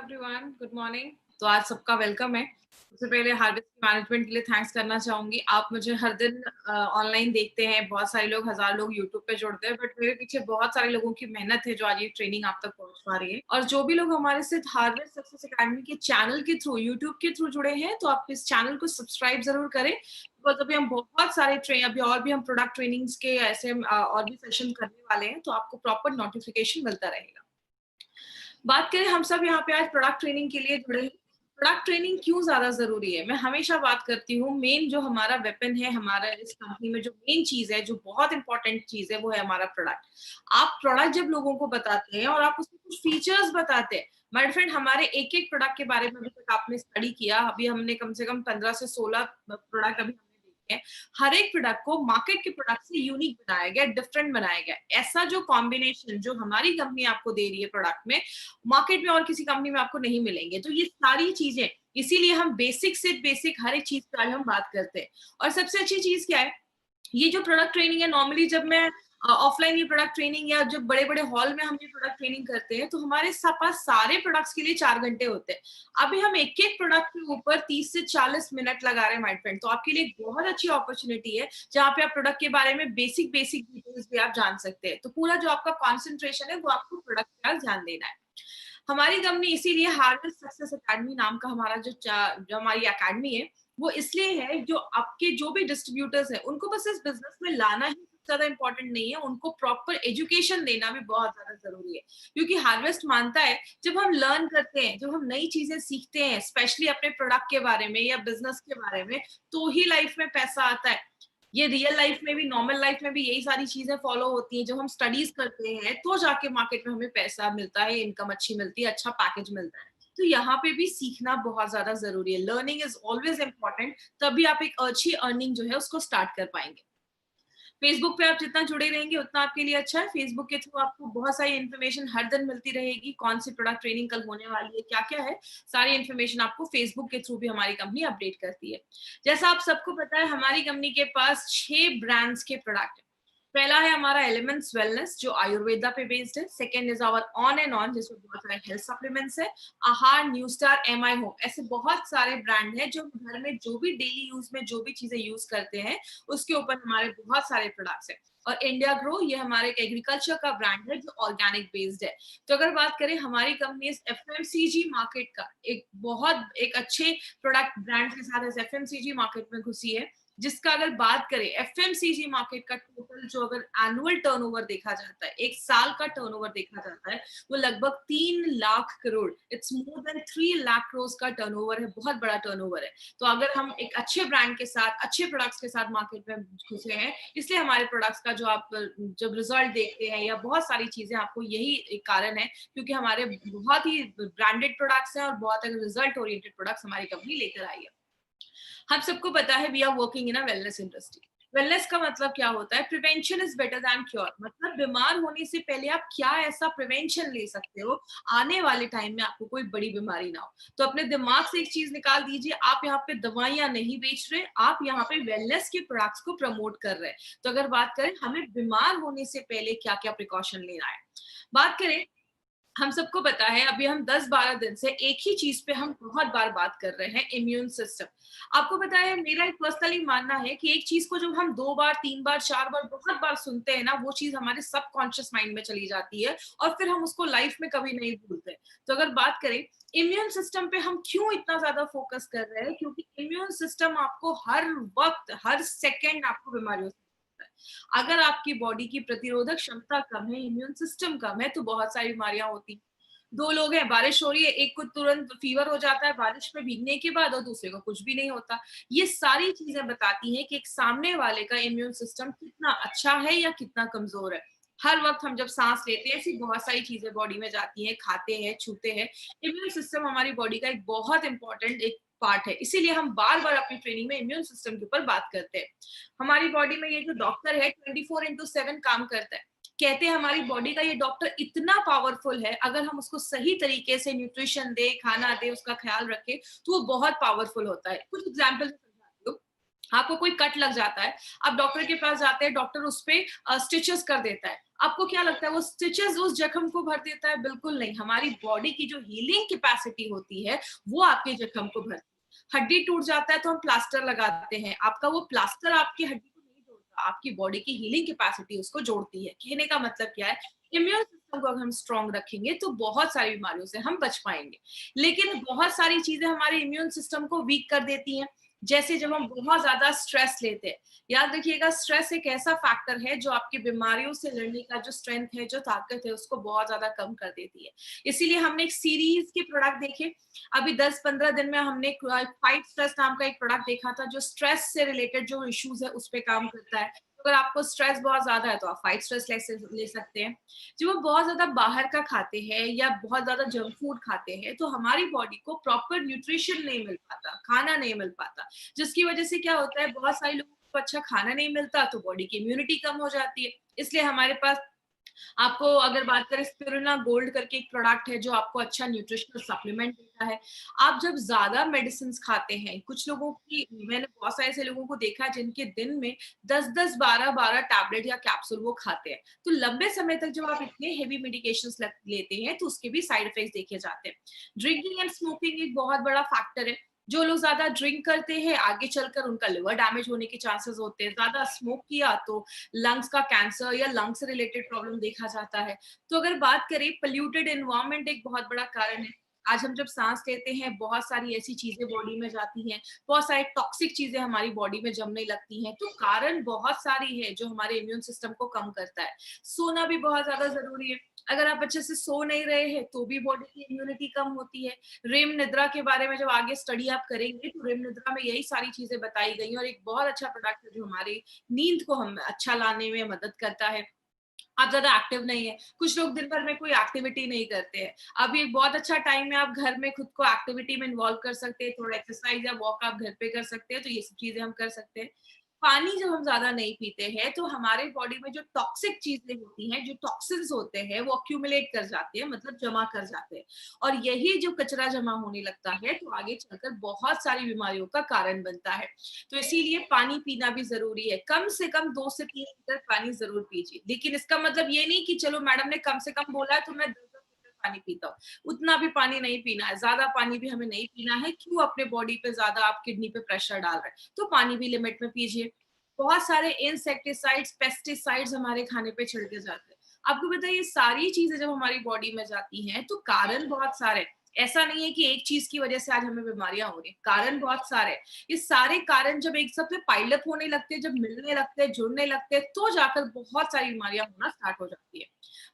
Everyone, good morning. तो आज सबका वेलकम है। सबसे पहले हार्वेस्ट मैनेजमेंट के लिए थैंक्स करना चाहूंगी। आप मुझे हर दिन ऑनलाइन देखते हैं, बहुत सारे लोग, हजार लोग यूट्यूब पे जुड़ते हैं, बट मेरे पीछे बहुत सारे लोगों की मेहनत है जो आज ये ट्रेनिंग आप तक पहुंच पा रही है। और जो भी लोग हमारे साथ हार्वेस्ट सक्सेस एकेडमी के चैनल के थ्रू, यूट्यूब के थ्रू जुड़े हैं, तो आप इस चैनल को सब्सक्राइब जरूर करें, बिकॉज अभी हम बहुत सारे अभी और भी हम प्रोडक्ट ट्रेनिंग्स के ऐसे और भी सेशन करने वाले हैं, तो आपको प्रॉपर नोटिफिकेशन मिलता रहेगा। बात करें, हम सब यहाँ पे आज प्रोडक्ट ट्रेनिंग के लिए जुड़े हैं। प्रोडक्ट ट्रेनिंग क्यों ज्यादा जरूरी है? मैं हमेशा बात करती हूँ, मेन जो हमारा वेपन है, हमारा इस कंपनी में जो मेन चीज है, जो बहुत इंपॉर्टेंट चीज है, वो है हमारा प्रोडक्ट। आप प्रोडक्ट जब लोगों को बताते हैं और आप उसमें कुछ फीचर्स बताते हैं, माय फ्रेंड, हमारे एक एक प्रोडक्ट के बारे में अभी तक आपने स्टडी किया, अभी हमने कम से कम 15 से 16 प्रोडक्ट अभी हमने देखे हैं। हर एक प्रोडक्ट को मार्केट के प्रोडक्ट से यूनिक बनाया गया, डिफरेंट बनाया गया। ऐसा जो कॉम्बिनेशन जो हमारी कंपनी आपको दे रही है प्रोडक्ट में, मार्केट में और किसी कंपनी में आपको नहीं मिलेंगे। तो ये सारी चीजें, इसीलिए हम बेसिक से बेसिक हर एक चीज पे आज हम बात करते हैं। और सबसे अच्छी चीज क्या है, ये जो प्रोडक्ट ट्रेनिंग है, नॉर्मली जब मैं ऑफलाइन ये प्रोडक्ट ट्रेनिंग या जब बड़े बड़े हॉल में हम ये प्रोडक्ट ट्रेनिंग करते हैं, तो हमारे पास सारे प्रोडक्ट्स के लिए 4 घंटे होते हैं। अभी हम एक एक प्रोडक्ट के ऊपर 30 से 40 मिनट लगा रहे हैं माय फ्रेंड। तो आपके लिए एक बहुत अच्छी अपॉर्चुनिटी है, जहाँ पे आप प्रोडक्ट के बारे में बेसिक बेसिक डिटेल्स भी आप जान सकते हैं। तो पूरा जो आपका कॉन्सेंट्रेशन है, वो आपको प्रोडक्ट पर ध्यान देना है। हमारी कंपनी इसीलिए हार्वेस्ट सक्सेस एकेडमी नाम का हमारा जो हमारी एकेडमी है, वो इसलिए है, जो आपके जो भी डिस्ट्रीब्यूटर्स हैं, उनको बस इस बिजनेस में लाना ही ज्यादा इंपॉर्टेंट नहीं है, उनको प्रॉपर एजुकेशन देना भी बहुत ज्यादा जरूरी है। क्योंकि हार्वेस्ट मानता है, जब हम लर्न करते हैं, जब हम नई चीजें सीखते हैं, स्पेशली अपने प्रोडक्ट के बारे में या बिजनेस के बारे में, तो ही लाइफ में पैसा आता है। ये रियल लाइफ में भी, नॉर्मल लाइफ में भी यही सारी चीजें फॉलो होती हैं। जब हम स्टडीज करते हैं, तो जाके मार्केट में हमें पैसा मिलता है, इनकम अच्छी मिलती है, अच्छा पैकेज मिलता है। तो यहाँ पे भी सीखना बहुत ज्यादा जरूरी है। लर्निंग इज ऑलवेज इंपॉर्टेंट, तभी आप एक अच्छी अर्निंग जो है उसको स्टार्ट कर पाएंगे। फेसबुक पे आप जितना जुड़े रहेंगे, उतना आपके लिए अच्छा है। फेसबुक के थ्रू आपको बहुत सारी इन्फॉर्मेशन हर दिन मिलती रहेगी, कौन सी प्रोडक्ट ट्रेनिंग कल होने वाली है, क्या क्या है, सारी इन्फॉर्मेशन आपको फेसबुक के थ्रू भी हमारी कंपनी अपडेट करती है। जैसा आप सबको पता है, हमारी कंपनी के पास 6 ब्रांड्स के प्रोडक्ट है। पहला है हमारा एलिमेंट्स वेलनेस, जो आयुर्वेदा पे बेस्ड है। Second is our on and on, जिसमें बहुत सारे हेल्थ सप्लीमेंट्स है। आहार, न्यू स्टार, एमआई होम, ऐसे बहुत सारे ब्रांड हैं जो घर में जो भी डेली यूज में जो भी चीजें यूज करते हैं, उसके ऊपर हमारे बहुत सारे प्रोडक्ट्स हैं। और इंडिया ग्रो, ये हमारे एक एग्रीकल्चर का ब्रांड है जो ऑर्गेनिक बेस्ड है। तो अगर बात करें, हमारी कंपनी इस एफएमसीजी मार्केट का एक अच्छे प्रोडक्ट ब्रांड के साथ एफएमसीजी मार्केट में घुसी है, जिसका अगर बात करें, एफएमसीजी मार्केट का टोटल जो अगर एनुअल टर्नओवर देखा जाता है, एक साल का टर्नओवर देखा जाता है, वो लगभग 3 lakh crore, it's more than 3 lakh crore का टर्नओवर है। बहुत बड़ा टर्नओवर है। तो अगर हम एक अच्छे ब्रांड के साथ, अच्छे प्रोडक्ट्स के साथ मार्केट में घुसे हैं, इसलिए हमारे प्रोडक्ट्स का जो आप जब रिजल्ट देखते हैं, या बहुत सारी चीजें, आपको यही एक कारण है, क्योंकि हमारे बहुत ही ब्रांडेड प्रोडक्ट्स हैं और बहुत रिजल्ट ओरिएंटेड प्रोडक्ट्स हमारी कंपनी लेकर आई है। हम सबको पता है, we are working in a wellness industry. Wellness का मतलब क्या होता है? Prevention is better than cure. मतलब बीमार होने से पहले आप क्या ऐसा प्रिवेंशन ले सकते हो, आने वाले टाइम में आपको कोई बड़ी बीमारी ना हो। तो अपने दिमाग से एक चीज निकाल दीजिए, आप यहाँ पे दवाइयां नहीं बेच रहे, आप यहाँ पे वेलनेस के प्रोडक्ट्स को प्रमोट कर रहे हैं। तो अगर बात करें, हमें बीमार होने से पहले क्या क्या प्रिकॉशन लेना है, बात करें, हम सबको पता है, अभी हम 10-12 दिन से एक ही चीज पे हम बहुत बार बात कर रहे हैं, इम्यून सिस्टम। आपको पता है, मेरा एक पर्सनली मानना है कि एक चीज को जब हम 2 बार, 3 बार, 4 बार, बहुत बार सुनते हैं ना, वो चीज हमारे सबकॉन्शियस माइंड में चली जाती है, और फिर हम उसको लाइफ में कभी नहीं भूलते। तो अगर बात करें, इम्यून सिस्टम पे हम क्यों इतना ज्यादा फोकस कर रहे हैं? क्योंकि इम्यून सिस्टम आपको हर वक्त, हर सेकेंड आपको बीमारियों से, अगर आपकी बॉडी की प्रतिरोधक क्षमता कम है, इम्यून सिस्टम कम है, तो बहुत सारी बीमारियां होती हैं। 2 लोग हैं, बारिश हो रही है, एक को तुरंत फीवर हो जाता है बारिश में भीगने के बाद, और दूसरे को कुछ भी नहीं होता। ये सारी चीजें बताती हैं कि एक सामने वाले का इम्यून सिस्टम कितना अच्छा है या कितना कमजोर है। हर वक्त हम जब सांस लेते हैं, ऐसी बहुत सारी चीजें बॉडी में जाती हैं, खाते हैं, छूते हैं। इम्यून सिस्टम हमारी बॉडी का एक बहुत इंपॉर्टेंट एक पार्ट है, इसीलिए हम बार बार अपनी ट्रेनिंग में इम्यून सिस्टम के ऊपर बात करते हैं। हमारी बॉडी में ये जो डॉक्टर है, 24/7 काम करता है। कहते हैं हमारी बॉडी का ये डॉक्टर इतना पावरफुल है, अगर हम उसको सही तरीके से न्यूट्रिशन दे, खाना दे, उसका ख्याल रखे, तो वो बहुत पावरफुल होता है। कुछ एग्जाम्पल समझाती हूँ। आपको कोई कट लग जाता है, आप डॉक्टर के पास जाते हैं, डॉक्टर उस पे स्टिचेस कर देता है। आपको क्या लगता है वो स्टिचेस उस जख्म को भर देता है? बिल्कुल नहीं। हमारी बॉडी की जो हीलिंग कैपेसिटी होती है, वो आपके जख्म को भरती है। हड्डी टूट जाता है तो हम प्लास्टर लगाते हैं। आपका वो प्लास्टर आपकी हड्डी को नहीं जोड़ता, आपकी बॉडी की हीलिंग कैपेसिटी उसको जोड़ती है। कहने का मतलब क्या है? इम्यून सिस्टम को अगर हम स्ट्रांग रखेंगे तो बहुत सारी बीमारियों से हम बच पाएँगे। लेकिन बहुत सारी चीज़ें हमारे इम्यून सिस्टम को वीक कर देती हैं। जैसे जब हम बहुत ज़्यादा स्ट्रेस लेते हैं, याद रखिएगा स्ट्रेस एक ऐसा फैक्टर है जो आपकी बीमारियों से लड़ने का जो स्ट्रेंथ है, जो ताकत है, उसको बहुत ज़्यादा कम कर देती है। इसीलिए हमने एक सीरीज़ के प्रोडक्ट देखे, अभी 10-15 दिन में हमने फाइट स्ट्रेस नाम का एक प्रोडक्ट देखा था, जो स्ट्रेस से रिलेटेड जो इश्यूज़ है, उस पे काम करता है। तो अगर आपको स्ट्रेस बहुत ज़्यादा है, तो आप फाइट स्ट्रेस ले सकते हैं। जब हम बहुत ज़्यादा बाहर का खाते हैं या बहुत ज़्यादा जंक फूड खाते हैं, तो हमारी बॉडी को प्रॉपर न्यूट्रिशन नहीं मिल पाता, खाना नहीं मिल पाता, जिसकी वजह से क्या होता है, बहुत सारे लोगों को अच्छा खाना नहीं मिलता तो बॉडी की इम्यूनिटी कम हो जाती है। इसलिए हमारे पास, आपको अगर बात करें, स्पिरुलिना गोल्ड करके एक प्रोडक्ट है जो आपको अच्छा न्यूट्रिशनल सप्लीमेंट देता है। आप जब ज़्यादा मेडिसिन्स खाते हैं, कुछ लोगों की, मैंने बहुत सारे ऐसे लोगों को देखा है जिनके दिन में 10-10, 12-12 टैबलेट या कैप्सूल वो खाते हैं। तो लंबे समय तक जब आप इतने हेवी मेडिकेशंस लेते हैं तो उसके भी साइड इफेक्ट्स देखे जाते हैं। ड्रिंकिंग एंड स्मोकिंग एक बहुत बड़ा फैक्टर है। जो लोग ज़्यादा ड्रिंक करते हैं, आगे चलकर उनका लिवर डैमेज होने के चांसेस होते हैं। ज़्यादा स्मोक किया तो लंग्स का कैंसर या लंग से रिलेटेड प्रॉब्लम देखा जाता है। तो अगर बात करें, पोल्यूटेड एनवायरनमेंट एक बहुत बड़ा कारण है। आज हम जब सांस लेते हैं, बहुत सारी ऐसी चीजें बॉडी में जाती हैं, बहुत सारी टॉक्सिक चीजें हमारी बॉडी में जमने लगती हैं। तो कारण बहुत सारी है जो हमारे इम्यून सिस्टम को कम करता है। सोना भी बहुत ज्यादा जरूरी है। अगर आप अच्छे से सो नहीं रहे हैं तो भी बॉडी की इम्यूनिटी कम होती है। रेम निद्रा के बारे में जब आगे स्टडी आप करेंगे तो रेम निद्रा में यही सारी चीजें बताई गई हैं, और एक बहुत अच्छा प्रोडक्ट है जो हमारी नींद को हम अच्छा लाने में मदद करता है। आप ज़्यादा एक्टिव नहीं है। कुछ लोग दिन भर में कोई एक्टिविटी नहीं करते हैं। अभी एक बहुत अच्छा टाइम है, आप घर में खुद को एक्टिविटी में इन्वॉल्व कर सकते हैं, थोड़ा एक्सरसाइज़ या वॉक आप घर पे कर सकते हैं, तो ये सब चीज़ें हम कर सकते हैं। पानी जब हम ज़्यादा नहीं पीते हैं, तो हमारे बॉडी में जो टॉक्सिक चीज़ें होती हैं, जो टॉक्सिन्स होते हैं, वो एक्यूमुलेट कर जाते हैं, मतलब जमा कर जाते हैं। और यही जो कचरा जमा होने लगता है, तो आगे चलकर बहुत सारी बीमारियों का कारण बनता है। तो इसीलिए पानी पीना भी ज़रूरी है। कम से कम 2 से 3 लीटर पानी ज़रूर पीजिए। लेकिन इसका मतलब ये नहीं कि चलो मैडम ने कम से कम बोला है तो मैं 10-10 लीटर पानी पीता हूँ। उतना भी पानी नहीं पीना है, ज़्यादा पानी भी हमें नहीं पीना है। क्यों अपने बॉडी पे ज़्यादा आप किडनी पे प्रेशर डाल रहे हैं? तो पानी भी लिमिट में पीजिए। बहुत सारे इंसेक्टिसाइड्स, पेस्टिसाइड्स हमारे खाने पे छिड़के जाते हैं। आपको पता है ये सारी चीज़ें जब हमारी बॉडी में जाती हैं तो कारण बहुत सारे हैं। ऐसा नहीं है कि एक चीज़ की वजह से आज हमें बीमारियाँ हो रही हैं, कारण बहुत सारे हैं। ये सारे कारण जब एक साथ में पाइल अप होने लगते हैं, जब मिलने लगते हैं, जुड़ने लगते हैं, तो जाकर बहुत सारी बीमारियाँ होना स्टार्ट हो जाती है।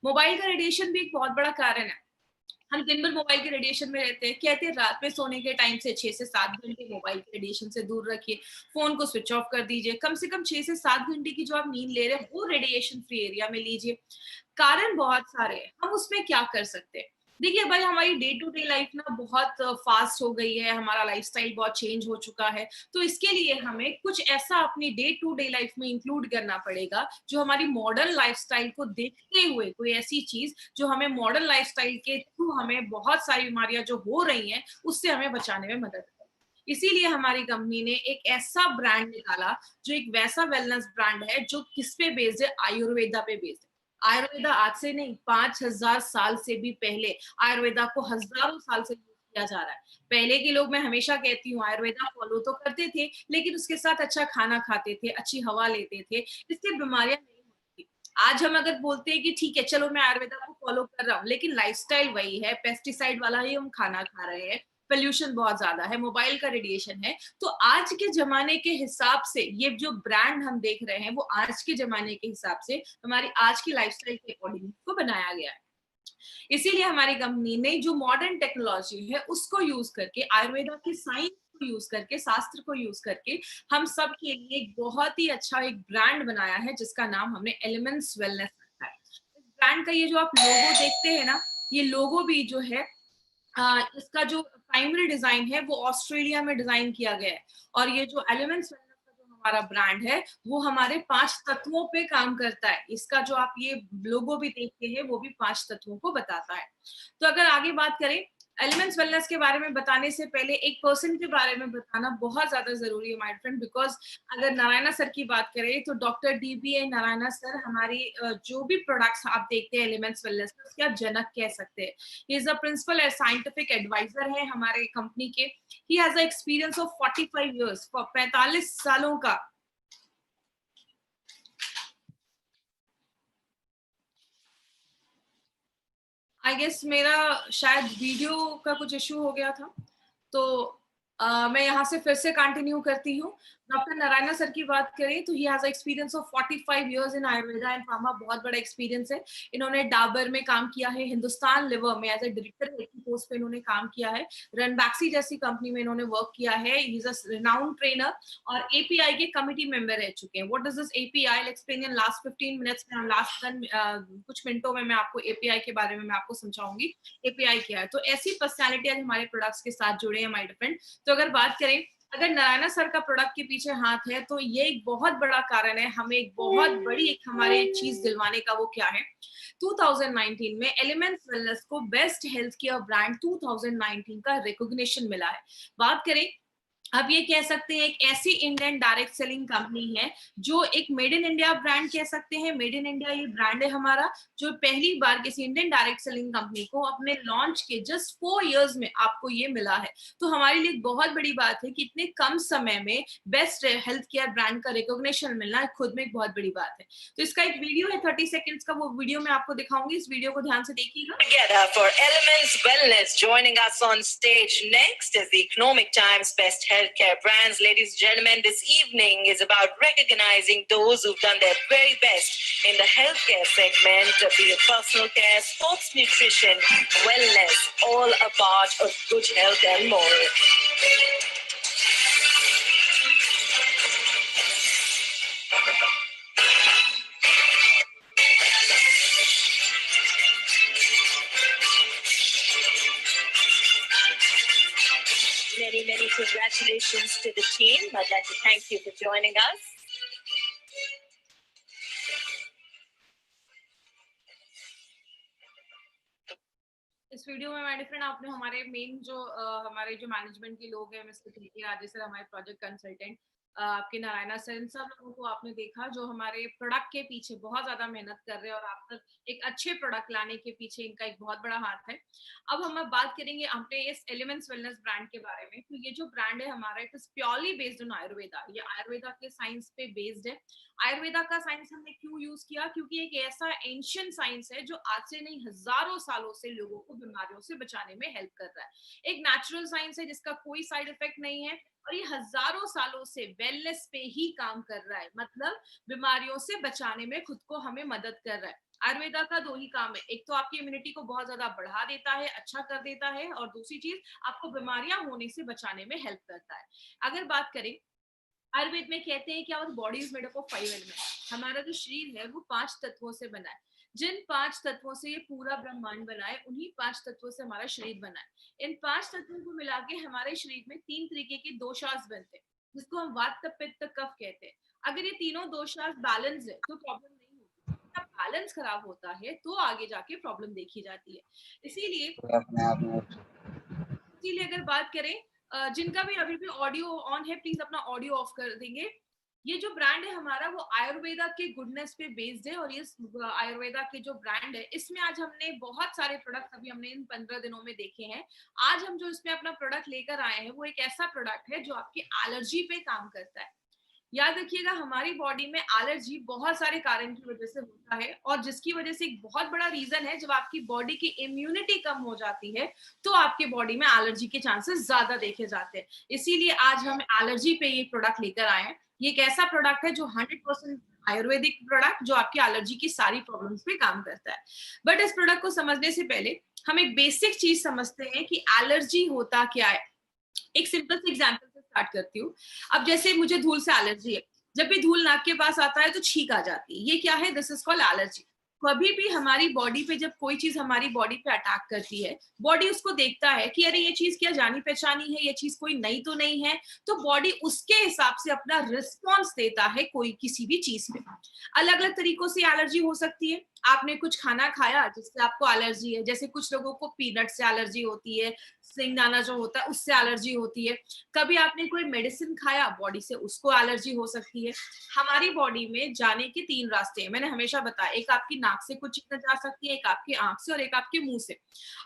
मोबाइल का रेडिएशन भी एक बहुत बड़ा कारण है। हम दिन भर मोबाइल के रेडिएशन में रहते हैं। कहते हैं रात में सोने के टाइम से 6 से 7 घंटे मोबाइल के रेडिएशन से दूर रखिए, फ़ोन को स्विच ऑफ कर दीजिए। कम से कम 6 से 7 घंटे की जो आप नींद ले रहे हैं, वो रेडिएशन फ्री एरिया में लीजिए। कारण बहुत सारे हैं, हम उसमें क्या कर सकते हैं? देखिए भाई, हमारी डे टू डे लाइफ ना बहुत फास्ट हो गई है, हमारा लाइफ़स्टाइल बहुत चेंज हो चुका है, तो इसके लिए हमें कुछ ऐसा अपनी डे टू डे लाइफ में इंक्लूड करना पड़ेगा, जो हमारी मॉडर्न लाइफ़स्टाइल को देखते हुए, कोई ऐसी चीज़ जो हमें मॉडर्न लाइफ़स्टाइल के थ्रू हमें बहुत सारी बीमारियाँ जो हो रही हैं, उससे हमें बचाने में मदद करे। इसीलिए हमारी कंपनी ने एक ऐसा ब्रांड निकाला, जो एक वैसा वेलनेस ब्रांड है, जो किस पे बेस्ड है? आयुर्वेदा पे बेस्ड है। आयुर्वेदा आज से नहीं, 5000 साल से भी पहले आयुर्वेदा को हज़ारों साल से यूज़ किया जा रहा है। पहले के लोग, मैं हमेशा कहती हूँ, आयुर्वेदा फ़ॉलो तो करते थे, लेकिन उसके साथ अच्छा खाना खाते थे, अच्छी हवा लेते थे, इससे बीमारियाँ नहीं होती थी। आज हम अगर बोलते हैं कि ठीक है, चलो मैं आयुर्वेदा को फ़ॉलो कर रहा हूँ, लेकिन लाइफ़स्टाइल वही है, पेस्टिसाइड वाला ही हम खाना खा रहे हैं, पॉल्यूशन बहुत ज़्यादा है, मोबाइल का रेडिएशन है, तो आज के ज़माने के हिसाब से ये जो ब्रांड हम देख रहे हैं, वो आज के ज़माने के हिसाब से हमारी आज की लाइफ़स्टाइल के अकॉर्डिंग उसको बनाया गया है। इसीलिए हमारी कंपनी ने जो मॉडर्न टेक्नोलॉजी है, उसको यूज़ करके, आयुर्वेदा की साइंस को यूज़ करके, शास्त्र को यूज़ करके, हम सब के लिए एक बहुत ही अच्छा एक ब्रांड बनाया है, जिसका नाम हमने एलिमेंट्स वेलनेस रखा है। इस ब्रांड का ये जो आप लोगो देखते हैं ना, ये लोगो भी जो है, इसका जो प्राइमरी डिजाइन है वो ऑस्ट्रेलिया में डिजाइन किया गया है, और ये जो एलिमेंट्स वेलनेस का जो हमारा ब्रांड है, वो हमारे 5 तत्वों पे काम करता है। इसका जो आप ये लोगो भी देखते हैं, वो भी 5 तत्वों को बताता है। तो अगर आगे बात करें, एलिमेंट्स वेलनेस के बारे में बताने से पहले एक पर्सन के बारे में बताना बहुत ज्यादा जरूरी है माय फ्रेंड, बिकॉज अगर नारायणा सर की बात करें तो डॉक्टर DBA नारायणा सर हमारी जो भी प्रोडक्ट्स आप देखते हैं एलिमेंट्स वेलनेस में, उसके आप जनक कह सकते हैं। He is a principal and scientific advisor है हमारे कंपनी के। He has a experience of 45 years, 45 सालों का। आई गेस मेरा शायद वीडियो का कुछ इशू हो गया था, तो मैं यहाँ से फिर से कंटिन्यू करती हूँ। डॉक्टर नारायणा सर की बात करें तो he has experience of 45 years in Ayurveda and pharma, बहुत बड़ा एक्सपीरियंस है। इन्होंने डाबर में काम किया है, हिंदुस्तान लिवर में एज ए डायरेक्टर हेड की पोस्ट पे इन्होंने काम किया है, रनबैक्सी जैसी कंपनी में इन्होंने वर्क किया है। ही इज अ रिनाउंड ट्रेनर और API के कमिटी मेंबर रह चुके हैं। What is this API? I will explain in last 15 minutes में, लास्ट कुछ मिनटों में मैं आपको API के बारे में मैं आपको समझाऊंगी API क्या है। तो ऐसी पर्सनैलिटी आज हमारे प्रोडक्ट्स के साथ जुड़े हैं माय फ्रेंड। तो अगर बात करें, अगर नारायणा सर का प्रोडक्ट के पीछे हाथ है तो ये एक बहुत बड़ा कारण है, हमें एक बहुत बड़ी एक हमारे चीज दिलवाने का। वो क्या है? 2019 में एलिमेंट्स वेलनेस को बेस्ट हेल्थ केयर ब्रांड 2019 का रिकॉग्निशन मिला है। बात करें, अब ये कह सकते हैं एक ऐसी इंडियन डायरेक्ट सेलिंग कंपनी है जो एक मेड इन इंडिया ब्रांड कह सकते हैं। मेड इन इंडिया ये ब्रांड है हमारा, जो पहली बार किसी इंडियन डायरेक्ट सेलिंग कंपनी को अपने लॉन्च के जस्ट 4 इयर्स में आपको ये मिला है। तो हमारे लिए बहुत बड़ी बात है कि इतने कम समय में बेस्ट हेल्थ केयर ब्रांड का रिकॉग्निशन मिलना है, खुद में एक बहुत बड़ी बात है। तो इसका एक वीडियो है 30 सेकेंड्स का, वो वीडियो मैं आपको दिखाऊंगी, इस वीडियो को ध्यान से देखिएगा। Together for Elements Wellness, joining us on stage next is the Economic Times Best Healthcare Brands. Ladies and gentlemen, this evening is about recognizing those who've done their very best in the healthcare segment, be it personal care, sports nutrition, wellness, all a part of good health and more. Many congratulations to the team. I'd like to thank you for joining us. इस video में my friend आपने हमारे main जो हमारे जो management के लोग हैं, मिस्टर KK राजेश सर, हमारे प्रोजेक्ट कंसल्टेंट, आपके नारायणा सर, इन सब लोगों को आपने देखा जो हमारे प्रोडक्ट के पीछे बहुत ज्यादा मेहनत कर रहे हैं और आप तक एक अच्छे प्रोडक्ट लाने के पीछे इनका एक बहुत बड़ा हाथ है। अब हम बात करेंगे अपने इस एलिमेंट्स वेलनेस ब्रांड के बारे में। तो ये जो ब्रांड है हमारा, it is purely based on Ayurveda. ये आयुर्वेदा के साइंस पे बेस्ड है। आयुर्वेदा का साइंस हमने क्यों यूज किया? क्योंकि एक ऐसा एंशियंट साइंस है जो आज से नहीं हजारों सालों से लोगों को बीमारियों से बचाने में हेल्प कर रहा है। एक नेचुरल साइंस है जिसका कोई साइड इफेक्ट नहीं है और ये हजारों सालों से वेलनेस पे ही काम कर रहा है, मतलब बीमारियों से बचाने में खुद को हमें मदद कर रहा है। आयुर्वेदा का 2 ही काम है, एक तो आपकी इम्यूनिटी को बहुत ज्यादा बढ़ा देता है, अच्छा कर देता है, और दूसरी चीज आपको बीमारियां होने से बचाने में हेल्प करता है। अगर बात करें, आयुर्वेद में कहते हैं कि our body is made up of 5 elements. हमारा जो शरीर है वो 5 तत्वों से बना है। जिन 5 तत्वों से ये पूरा ब्रह्मांड बना है, उन्हीं 5 तत्वों से हमारा शरीर बना है। इन 5 तत्वों को मिला के हमारे शरीर में 3 तरीके के दोषास बनते हैं, जिसको हम वात पित्त कफ कहते हैं। अगर ये तीनों दोषास बैलेंस है तो प्रॉब्लम नहीं होती, जब बैलेंस खराब होता है तो आगे जाके प्रॉब्लम देखी जाती है। इसीलिए अगर बात करें, जिनका भी अभी भी ऑडियो ऑन है, प्लीज अपना ऑडियो ऑफ कर देंगे। ये जो ब्रांड है हमारा वो आयुर्वेदा के गुडनेस पे बेस्ड है, और ये आयुर्वेदा के जो ब्रांड है इसमें आज हमने बहुत सारे प्रोडक्ट अभी हमने इन 15 दिनों में देखे हैं। आज हम जो इसमें अपना प्रोडक्ट लेकर आए हैं वो एक ऐसा प्रोडक्ट है जो आपकी एलर्जी पे काम करता है। याद रखिएगा, हमारी बॉडी में एलर्जी बहुत सारे कारण की वजह से होता है, और जिसकी वजह से एक बहुत बड़ा रीजन है, जब आपकी बॉडी की इम्यूनिटी कम हो जाती है तो आपके बॉडी में एलर्जी के चांसेस ज्यादा देखे जाते हैं। इसीलिए आज हम एलर्जी पे ये प्रोडक्ट लेकर आए हैं। ये एक ऐसा प्रोडक्ट है जो 100% आयुर्वेदिक प्रोडक्ट, जो आपकी एलर्जी की सारी प्रॉब्लम्स पे काम करता है। बट इस प्रोडक्ट को समझने से पहले हम एक बेसिक चीज समझते हैं कि एलर्जी होता क्या है। एक सिंपल से एग्जांपल से स्टार्ट करती हूँ। अब जैसे मुझे धूल से एलर्जी है, जब भी धूल नाक के पास आता है तो छींक आ जाती है, ये क्या है? This is called allergy. कभी भी हमारी बॉडी पे जब कोई चीज हमारी बॉडी पे अटैक करती है, बॉडी उसको देखता है कि अरे ये चीज क्या जानी पहचानी है, ये चीज कोई नई तो नहीं है, तो बॉडी उसके हिसाब से अपना रिस्पॉन्स देता है कोई किसी भी चीज पे। अलग अलग तरीकों से एलर्जी हो सकती है। आपने कुछ खाना खाया जिससे आपको एलर्जी है, जैसे कुछ लोगों को पीनट से एलर्जी होती है, सिंगदाना जो होता है उससे एलर्जी होती है। कभी आपने कोई मेडिसिन खाया, बॉडी से उसको एलर्जी हो सकती है। हमारी बॉडी में जाने के 3 रास्ते हैं, मैंने हमेशा बताया, एक आपकी नाक से कुछ चीजें जा सकती है, एक आपकी आंख से और एक आपके मुंह से।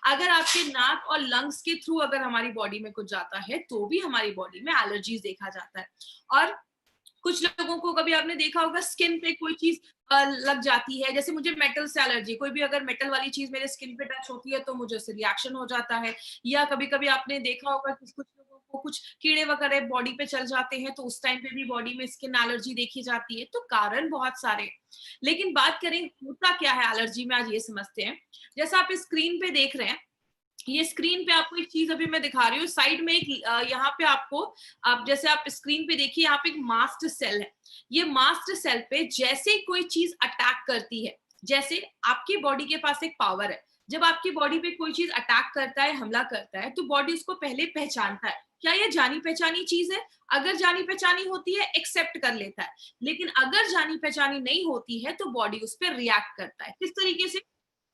अगर आपके नाक और लंग्स के थ्रू अगर हमारी बॉडी में कुछ जाता है तो भी हमारी बॉडी में एलर्जीज देखा जाता है। और कुछ लोगों को, कभी आपने देखा होगा, स्किन पे कोई चीज लग जाती है, जैसे मुझे मेटल से एलर्जी, कोई भी अगर मेटल वाली चीज मेरे स्किन पे टच होती है तो मुझे उससे रिएक्शन हो जाता है। या कभी कभी आपने देखा होगा कि कुछ लोगों को कुछ कीड़े वगैरह बॉडी पे चल जाते हैं तो उस टाइम पे भी बॉडी में स्किन एलर्जी देखी जाती है। तो कारण बहुत सारे हैं। लेकिन बात करें होता क्या है एलर्जी में, आज ये समझते हैं। जैसा आप स्क्रीन पे देख रहे हैं, ये स्क्रीन पे आपको एक चीज अभी मैं दिखा रही हूँ, साइड में एक यहाँ पे आपको, आप जैसे आप स्क्रीन पे देखिए, यहाँ पे एक मास्ट सेल है। ये मास्ट सेल पे जैसे कोई चीज अटैक करती है, जैसे आपकी बॉडी के पास एक पावर है, जब आपकी बॉडी पे कोई चीज अटैक करता है, हमला करता है, तो बॉडी उसको पहले पहचानता है, क्या ये जानी पहचानी चीज है। अगर जानी पहचानी होती है, एक्सेप्ट कर लेता है। लेकिन अगर जानी पहचानी नहीं होती है तो बॉडी उस पर रिएक्ट करता है। किस तरीके से,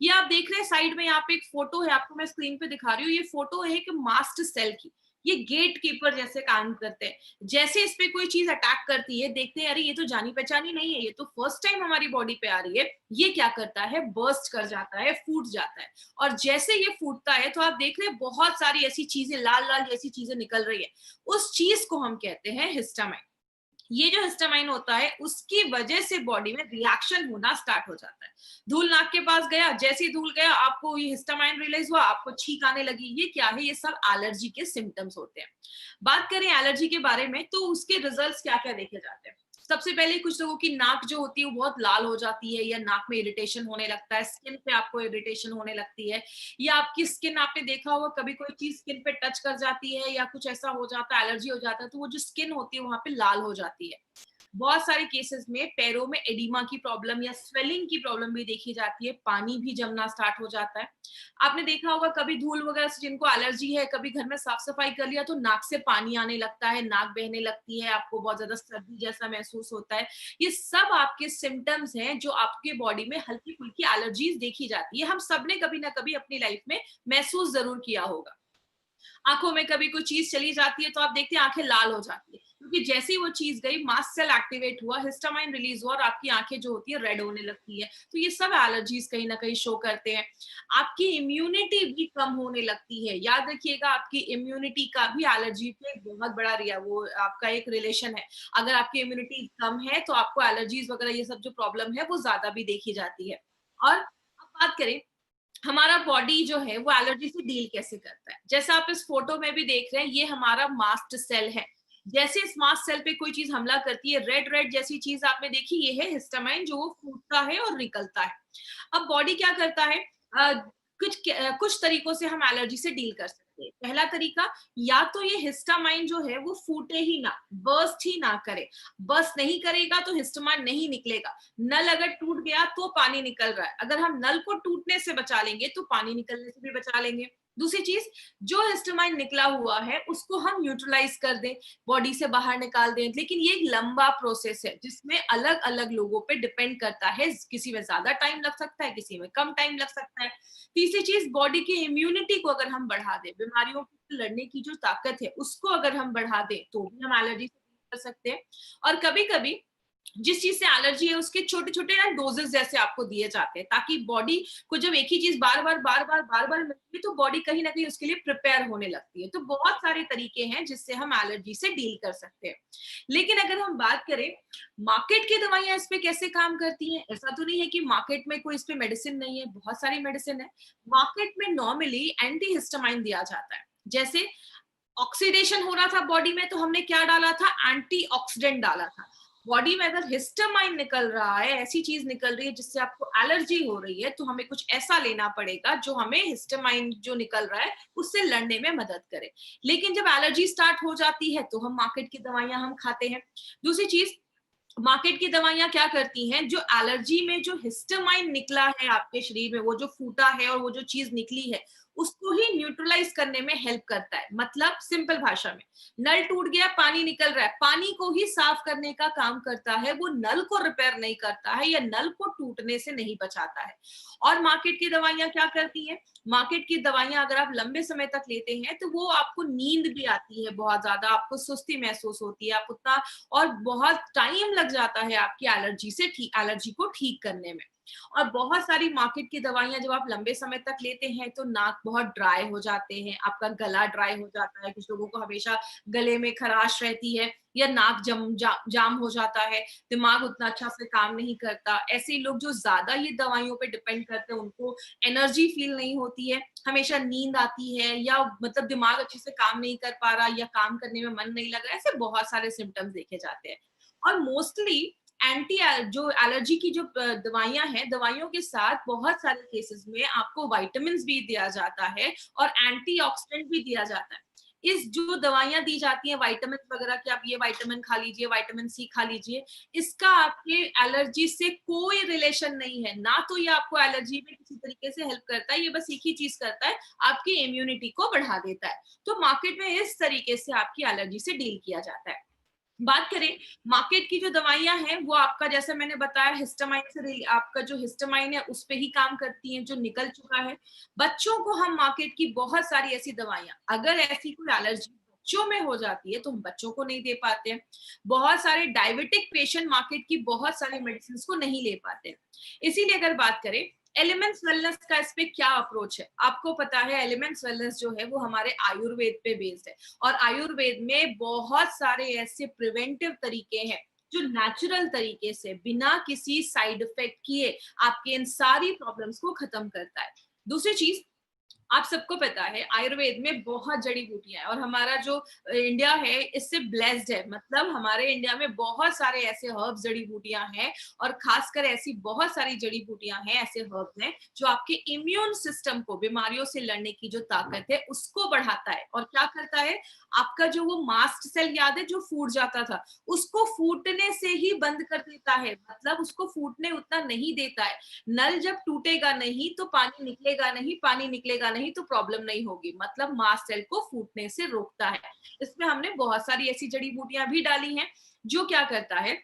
ये आप देख रहे हैं साइड में, यहाँ पे एक फोटो है, आपको मैं स्क्रीन पे दिखा रही हूँ। ये फोटो है एक मास्ट सेल की। ये गेट कीपर जैसे काम करते हैं। जैसे इस पे कोई चीज अटैक करती है, देखते हैं अरे ये तो जानी पहचानी नहीं है, ये तो फर्स्ट टाइम हमारी बॉडी पे आ रही है, ये क्या करता है, बर्स्ट कर जाता है, फूट जाता है। और जैसे ये फूटता है तो आप देख रहे हैं बहुत सारी ऐसी चीजें, लाल लाल जैसी चीजें निकल रही है। उस चीज को हम कहते हैं हिस्टामाइन। ये जो हिस्टामाइन होता है उसकी वजह से बॉडी में रिएक्शन होना स्टार्ट हो जाता है। धूल नाक के पास गया, जैसे ही धूल गया आपको ये हिस्टामाइन रिलीज हुआ, आपको छींक आने लगी। ये क्या है, ये सब एलर्जी के सिम्टम्स होते हैं। बात करें एलर्जी के बारे में तो उसके रिजल्ट्स क्या क्या देखे जाते हैं। सबसे पहले कुछ लोगों की नाक जो होती है वो बहुत लाल हो जाती है, या नाक में इरिटेशन होने लगता है, स्किन पे आपको इरिटेशन होने लगती है, या आपकी स्किन, आपने देखा होगा कभी कोई चीज स्किन पे टच कर जाती है या कुछ ऐसा हो जाता है, एलर्जी हो जाता है, तो वो जो स्किन होती है वहां पे लाल हो जाती है। बहुत सारे केसेस में पैरों में एडिमा की प्रॉब्लम या स्वेलिंग की प्रॉब्लम भी देखी जाती है, पानी भी जमना स्टार्ट हो जाता है। आपने देखा होगा कभी धूल वगैरह से जिनको एलर्जी है, कभी घर में साफ सफाई कर लिया तो नाक से पानी आने लगता है, नाक बहने लगती है, आपको बहुत ज्यादा सर्दी जैसा महसूस होता है। ये सब आपके सिम्टम्स हैं जो आपके बॉडी में हल्की फुल्की एलर्जीज देखी जाती है। हम सबने कभी ना कभी अपनी लाइफ में महसूस जरूर किया होगा। आंखों में कभी कोई चीज चली जाती है तो आप देखते हैं आंखें लाल हो जाती है, क्योंकि जैसे ही वो चीज गई, मास्ट सेल एक्टिवेट हुआ, हिस्टामाइन रिलीज हुआ और आपकी आंखें जो होती है रेड होने लगती है। तो ये सब एलर्जीज कहीं ना कहीं शो करते हैं। आपकी इम्यूनिटी भी कम होने लगती है। याद रखिएगा, आपकी इम्यूनिटी का भी एलर्जी पे एक बहुत बड़ा वो आपका एक रिलेशन है। अगर आपकी इम्यूनिटी कम है तो आपको एलर्जीज वगैरह ये सब जो प्रॉब्लम है वो ज्यादा भी देखी जाती है। और अब बात करें हमारा बॉडी जो है वो एलर्जी से डील कैसे करता है। जैसा आप इस फोटो में भी देख रहे हैं, ये हमारा मास्ट सेल है। जैसे इस मास्ट सेल पे कोई चीज हमला करती है, रेड रेड जैसी चीज आपने देखी, ये है हिस्टामाइन जो वो फूटता है और निकलता है। अब बॉडी क्या करता है, कुछ तरीकों से हम एलर्जी से डील कर सकते हैं। पहला तरीका, या तो ये हिस्टामाइन जो है वो फूटे ही ना, बर्स्ट ही ना करे। बर्स्ट नहीं करेगा तो हिस्टामाइन नहीं निकलेगा। नल अगर टूट गया तो पानी निकल रहा है, अगर हम नल को टूटने से बचा लेंगे तो पानी निकलने से भी बचा लेंगे। दूसरी चीज, जो हिस्टामाइन निकला हुआ है उसको हम न्यूट्रलाइज कर दें, बॉडी से बाहर निकाल दें। लेकिन ये एक लंबा प्रोसेस है जिसमें अलग अलग लोगों पे डिपेंड करता है, किसी में ज्यादा टाइम लग सकता है, किसी में कम टाइम लग सकता है। तीसरी चीज, बॉडी की इम्यूनिटी को अगर हम बढ़ा दें, बीमारियों से लड़ने की जो ताकत है उसको अगर हम बढ़ा दें तो भी हम एलर्जी से कर सकते हैं। और कभी कभी जिस चीज से एलर्जी है उसके छोटे छोटे ना डोजेस जैसे आपको दिए जाते हैं, ताकि बॉडी को जब एक ही चीज बार बार मिलती है तो बॉडी कहीं ना कहीं उसके लिए प्रिपेयर होने लगती है। तो बहुत सारे तरीके हैं जिससे हम एलर्जी से डील कर सकते हैं। लेकिन अगर हम बात करें मार्केट की दवाइयां इस पे कैसे काम करती हैं, ऐसा तो नहीं है कि मार्केट में कोई इस पे मेडिसिन नहीं है, बहुत सारी मेडिसिन है। मार्केट में नॉर्मली एंटी हिस्टामाइन दिया जाता है। जैसे ऑक्सीडेशन हो रहा था बॉडी में तो हमने क्या डाला था, एंटीऑक्सीडेंट डाला था। बॉडी में अगर हिस्टामाइन निकल रहा है, ऐसी चीज निकल रही है जिससे आपको एलर्जी हो रही है, तो हमें कुछ ऐसा लेना पड़ेगा जो हमें हिस्टामाइन जो निकल रहा है उससे लड़ने में मदद करे। लेकिन जब एलर्जी स्टार्ट हो जाती है तो हम मार्केट की दवाइयां हम खाते हैं। दूसरी चीज, मार्केट की दवाइयां क्या करती हैं, जो एलर्जी में जो हिस्टामाइन निकला है आपके शरीर में, वो जो फूटा है और वो जो चीज निकली है, उसको ही न्यूट्रलाइज करने में हेल्प करता है। मतलब सिंपल भाषा में, नल टूट गया, पानी निकल रहा है, पानी को ही साफ करने का काम करता है, वो नल को रिपेयर नहीं करता है या नल को टूटने से नहीं बचाता है। और मार्केट की दवाइयां क्या करती हैं, मार्केट की दवाइयां अगर आप लंबे समय तक लेते हैं तो वो आपको नींद भी आती है बहुत ज्यादा, आपको सुस्ती महसूस होती है, आप उतना, और बहुत टाइम लग जाता है आपकी एलर्जी को ठीक करने में। और बहुत सारी मार्केट की दवाइयां जब आप लंबे समय तक लेते हैं तो नाक बहुत ड्राई हो जाते हैं, आपका गला ड्राई हो जाता है, कुछ लोगों को हमेशा गले में खराश रहती है या नाक जाम हो जाता है, दिमाग उतना अच्छा से काम नहीं करता। ऐसे लोग जो ज्यादा ये दवाइयों पे डिपेंड करते हैं, उनको एनर्जी फील नहीं होती है, हमेशा नींद आती है, या मतलब दिमाग अच्छे से काम नहीं कर पा रहा, या काम करने में मन नहीं लग रहा, ऐसे बहुत सारे सिम्टम्स देखे जाते हैं। और मोस्टली एंटी जो एलर्जी की जो दवाइयां हैं, दवाइयों के साथ बहुत सारे केसेस में आपको विटामिन भी दिया जाता है और एंटीऑक्सीडेंट भी दिया जाता है। इस जो दवाइयां दी जाती हैं विटामिन वगैरह की, आप ये विटामिन खा लीजिए, विटामिन सी खा लीजिए, इसका आपके एलर्जी से कोई रिलेशन नहीं है। ना तो ये आपको एलर्जी में किसी तरीके से हेल्प करता है, ये बस एक ही चीज करता है, आपकी इम्यूनिटी को बढ़ा देता है। तो मार्केट में इस तरीके से आपकी एलर्जी से डील किया जाता है। बात करें मार्केट की जो दवाइयां हैं, वो आपका जैसे मैंने बताया हिस्टामाइन से, आपका जो हिस्टामाइन है उस पे ही काम करती हैं, जो निकल चुका है। बच्चों को हम मार्केट की बहुत सारी ऐसी दवाइयां, अगर ऐसी कोई एलर्जी बच्चों में हो जाती है तो हम बच्चों को नहीं दे पाते हैं। बहुत सारे डायबिटिक पेशेंट मार्केट की बहुत सारी मेडिसिन को नहीं ले पाते हैं। इसीलिए अगर बात करें एलिमेंट्स वेलनेस का, इस पे क्या अप्रोच है, आपको पता है एलिमेंट्स वेलनेस जो है वो हमारे आयुर्वेद पे बेस्ड है। और आयुर्वेद में बहुत सारे ऐसे प्रिवेंटिव तरीके हैं जो नेचुरल तरीके से बिना किसी साइड इफेक्ट किए आपके इन सारी प्रॉब्लम्स को खत्म करता है। दूसरी चीज, आप सबको पता है आयुर्वेद में बहुत जड़ी बूटियां हैं, और हमारा जो इंडिया है इससे ब्लेस्ड है। मतलब हमारे इंडिया में बहुत सारे ऐसे हर्ब्स, जड़ी बूटियां हैं, और खासकर ऐसी बहुत सारी जड़ी बूटियां हैं, ऐसे हर्ब्स हैं जो आपके इम्यून सिस्टम को, बीमारियों से लड़ने की जो ताकत है उसको बढ़ाता है। और क्या करता है, आपका जो वो मास्ट सेल याद है जो फूट जाता था, उसको फूटने से ही बंद कर देता है। मतलब उसको फूटने उतना नहीं देता है। नल जब टूटेगा नहीं तो पानी निकलेगा नहीं, पानी निकलेगा नहीं तो प्रॉब्लम नहीं होगी, मतलब मास्ट सेल को फूटने से रोकता है। इसमें हमने बहुत सारी ऐसी जड़ी बूटियां भी डाली हैं जो क्या करता है,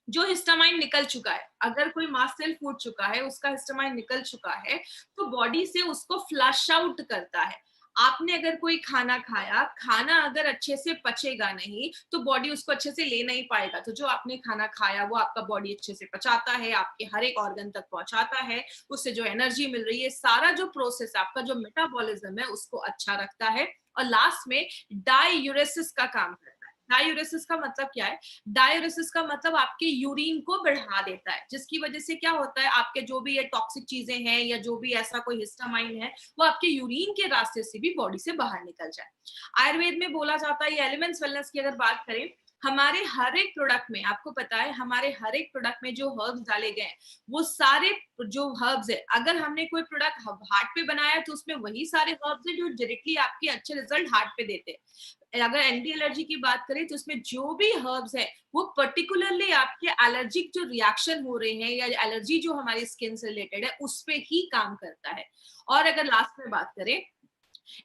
जो हिस्टामाइन निकल चुका है, अगर कोई मास्ट सेल फूट चुका है, उसका हिस्टामाइन निकल चुका है, तो बॉडी से उसको फ्लश आउट करता है। आपने अगर कोई खाना खाया, खाना अगर अच्छे से पचेगा नहीं तो बॉडी उसको अच्छे से ले नहीं पाएगा। तो जो आपने खाना खाया वो आपका बॉडी अच्छे से पचाता है, आपके हर एक ऑर्गन तक पहुंचाता है, उससे जो एनर्जी मिल रही है, सारा जो प्रोसेस आपका जो मेटाबॉलिज्म है उसको अच्छा रखता है। और लास्ट में डायूरेसिस का काम करता है। डायूरेसिस का मतलब क्या है, डायूरेसिस का मतलब आपके यूरिन को बढ़ा देता है, जिसकी वजह से क्या होता है, आपके जो भी ये टॉक्सिक चीजें हैं या जो भी ऐसा कोई हिस्टामाइन है वो आपके यूरिन के रास्ते से भी बॉडी से बाहर निकल जाए। आयुर्वेद में बोला जाता है, ये एलिमेंट्स वेलनेस की अगर बात करें, हमारे हर एक प्रोडक्ट में, आपको पता है हमारे हर एक प्रोडक्ट में जो हर्ब्स डाले गए हैं, वो सारे जो हर्ब्स है, अगर हमने कोई प्रोडक्ट हार्ट पे बनाया तो उसमें वही सारे हर्ब्स है जो डायरेक्टली आपके अच्छे रिजल्ट हार्ट पे देते हैं। अगर एंटी एलर्जी की बात करें तो उसमें जो भी हर्ब्स है वो पर्टिकुलरली आपके एलर्जिक जो रिएक्शन हो रहे हैं या एलर्जी जो हमारी स्किन से रिलेटेड है उस पे ही काम करता है। और अगर लास्ट में बात करें,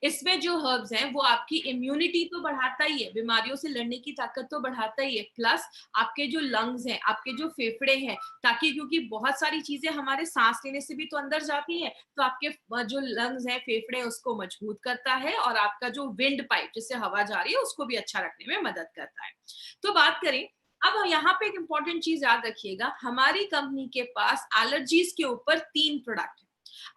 इसमें जो हर्ब्स हैं वो आपकी इम्यूनिटी तो बढ़ाता ही है, बीमारियों से लड़ने की ताकत तो बढ़ाता ही है, प्लस आपके जो लंग्स हैं, आपके जो फेफड़े हैं, ताकि क्योंकि बहुत सारी चीजें हमारे सांस लेने से भी तो अंदर जाती हैं, तो आपके जो लंग्स हैं, फेफड़े, उसको मजबूत करता है, और आपका जो विंड पाइप जिससे हवा जा रही है उसको भी अच्छा रखने में मदद करता है। तो बात करें, अब यहाँ पे एक इंपॉर्टेंट चीज याद रखिएगा, हमारी कंपनी के पास एलर्जीज के ऊपर 3 प्रोडक्ट है।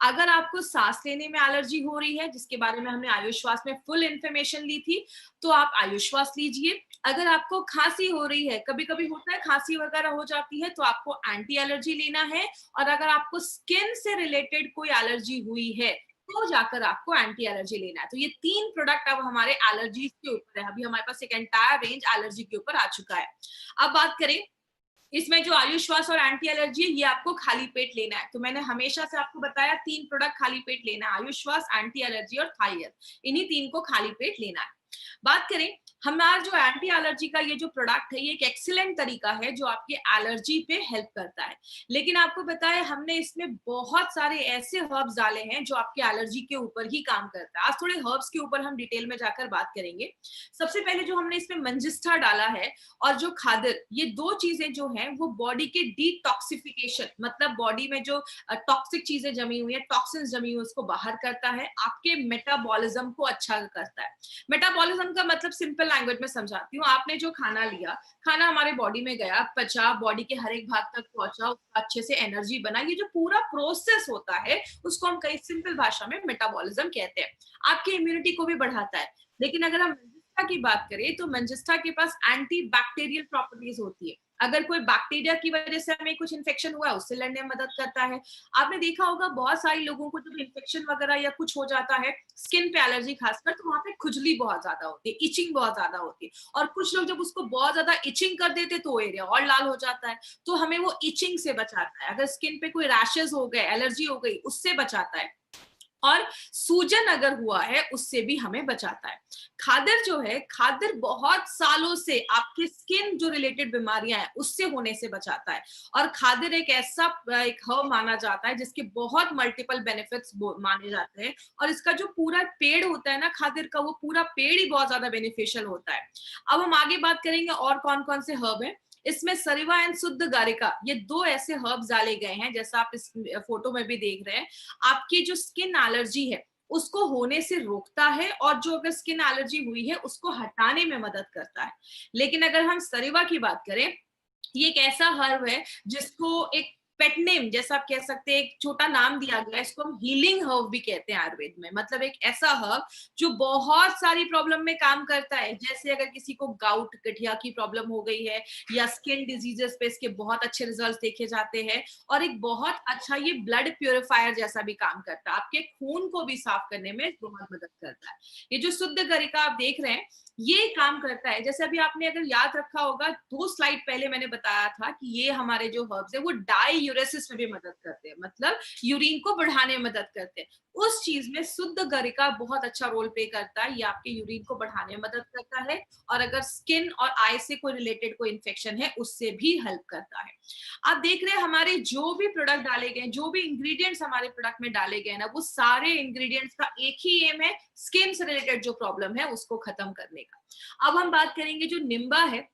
अगर आपको सांस लेने में एलर्जी हो रही है, जिसके बारे में हमने आयुश्वास में फुल इंफॉर्मेशन ली थी, तो आप आयुश्वास लीजिए। अगर आपको खांसी हो रही है, कभी कभी होता है खांसी वगैरह हो जाती है, तो आपको एंटी एलर्जी लेना है। और अगर आपको स्किन से रिलेटेड कोई एलर्जी हुई है तो जाकर आपको एंटी एलर्जी लेना है। तो ये 3 प्रोडक्ट अब हमारे एलर्जी के ऊपर है। अभी हमारे पास एक एंटायर रेंज एलर्जी के ऊपर आ चुका है। अब बात करें, इसमें जो आयुश्वास और एंटी एलर्जी है, ये आपको खाली पेट लेना है। तो मैंने हमेशा से आपको बताया 3 प्रोडक्ट खाली पेट लेना है, आयुश्वास, एंटी एलर्जी और थाई हेल्थ, इन्हीं 3 को खाली पेट लेना है। बात करें हमारा जो एंटी एलर्जी का ये जो प्रोडक्ट है, ये एक एक्सीलेंट तरीका है जो आपके एलर्जी पे हेल्प करता है। लेकिन आपको बताएं, हमने इसमें बहुत सारे ऐसे हर्ब्स डाले हैं जो आपके एलर्जी के ऊपर ही काम करता है। आज थोड़े हर्ब्स के ऊपर हम डिटेल में जाकर बात करेंगे। सबसे पहले जो हमने इसमें मंजिष्ठा डाला है और जो खादर, ये दो चीजें जो हैं वो बॉडी के डिटॉक्सिफिकेशन, मतलब बॉडी में जो टॉक्सिक चीजें जमी हुई है, टॉक्सिन्स जमी हुई है, उसको बाहर करता है, आपके मेटाबॉलिज्म को अच्छा करता है। मेटाबॉलिज्म का मतलब सिंपल लैंग्वेज में समझाती हूँ। आपने जो खाना लिया, खाना हमारे बॉडी में गया, पचा, बॉडी के हर एक भाग तक पहुंचा, उसका अच्छे से एनर्जी बना, ये जो पूरा प्रोसेस होता है उसको हम कई सिंपल भाषा में मेटाबॉलिज्म कहते हैं। आपकी इम्यूनिटी को भी बढ़ाता है। लेकिन अगर हम मंजिष्ठा की बात करें तो मंजिष्ठा के पास एंटी बैक्टीरियल प्रॉपर्टीज होती है। अगर कोई बैक्टीरिया की वजह से हमें कुछ इन्फेक्शन हुआ, उससे लड़ने में मदद करता है। आपने देखा होगा बहुत सारे लोगों को जब इन्फेक्शन वगैरह या कुछ हो जाता है, स्किन पे एलर्जी खासकर, तो वहां पे खुजली बहुत ज्यादा होती है, इचिंग बहुत ज्यादा होती है। और कुछ लोग जब उसको बहुत ज्यादा इचिंग कर देते तो वो एरिया और लाल हो जाता है। तो हमें वो इचिंग से बचाता है। अगर स्किन पे कोई रैशेज हो गए, एलर्जी हो गई, उससे बचाता है। और सूजन अगर हुआ है उससे भी हमें बचाता है। खादर जो है, खादर बहुत सालों से आपके स्किन जो रिलेटेड बीमारियां हैं उससे होने से बचाता है। और खादर एक ऐसा एक हर्ब माना जाता है जिसके बहुत मल्टीपल बेनिफिट्स माने जाते हैं। और इसका जो पूरा पेड़ होता है ना खादर का, वो पूरा पेड़ ही बहुत ज्यादा बेनिफिशियल होता है। अब हम आगे बात करेंगे और कौन कौन से हर्ब है। इसमें सरिवा एंड शुद्ध गारिका, ये दो ऐसे हर्ब्स डाले गए हैं, जैसा आप इस फोटो में भी देख रहे हैं। आपकी जो स्किन एलर्जी है उसको होने से रोकता है, और जो अगर स्किन एलर्जी हुई है उसको हटाने में मदद करता है। लेकिन अगर हम सरिवा की बात करें, ये एक ऐसा हर्ब है जिसको एक पेट नेम जैसा आप कह सकते हैं, एक छोटा नाम दिया गया है। इसको हम हीलिंग हर्ब भी कहते हैं आयुर्वेद में। मतलब एक ऐसा हर्ब जो बहुत सारी प्रॉब्लम में काम करता है। जैसे अगर किसी को गाउट, गठिया की प्रॉब्लम हो गई है, या स्किन डिजीजेस पे इसके बहुत अच्छे रिजल्ट देखे जाते हैं। और एक बहुत अच्छा ये ब्लड प्यूरिफायर जैसा भी काम करता है, आपके खून को भी साफ करने में बहुत मदद करता है। ये जो शुद्ध गरिका आप देख रहे हैं, ये काम करता है। जैसे अभी आपने अगर याद रखा होगा, 2 स्लाइड पहले मैंने बताया था कि ये हमारे जो हर्ब्स है वो डाईयूरेसिस में भी मदद करते हैं, मतलब यूरिन को बढ़ाने में मदद करते हैं। उस चीज में शुद्ध गरिका बहुत अच्छा रोल प्ले करता है। ये आपके यूरिन को बढ़ाने में मदद करता है, और अगर स्किन और आई से कोई रिलेटेड कोई इन्फेक्शन है उससे भी हेल्प करता है। आप देख रहे हैं हमारे जो भी प्रोडक्ट डाले गए, जो भी इंग्रेडिएंट्स हमारे प्रोडक्ट में डाले गए ना, वो सारे इंग्रेडिएंट्स का एक ही एम है, स्किन से रिलेटेड जो प्रॉब्लम है उसको खत्म करने का। अब हम बात करेंगे जो निम्बा है।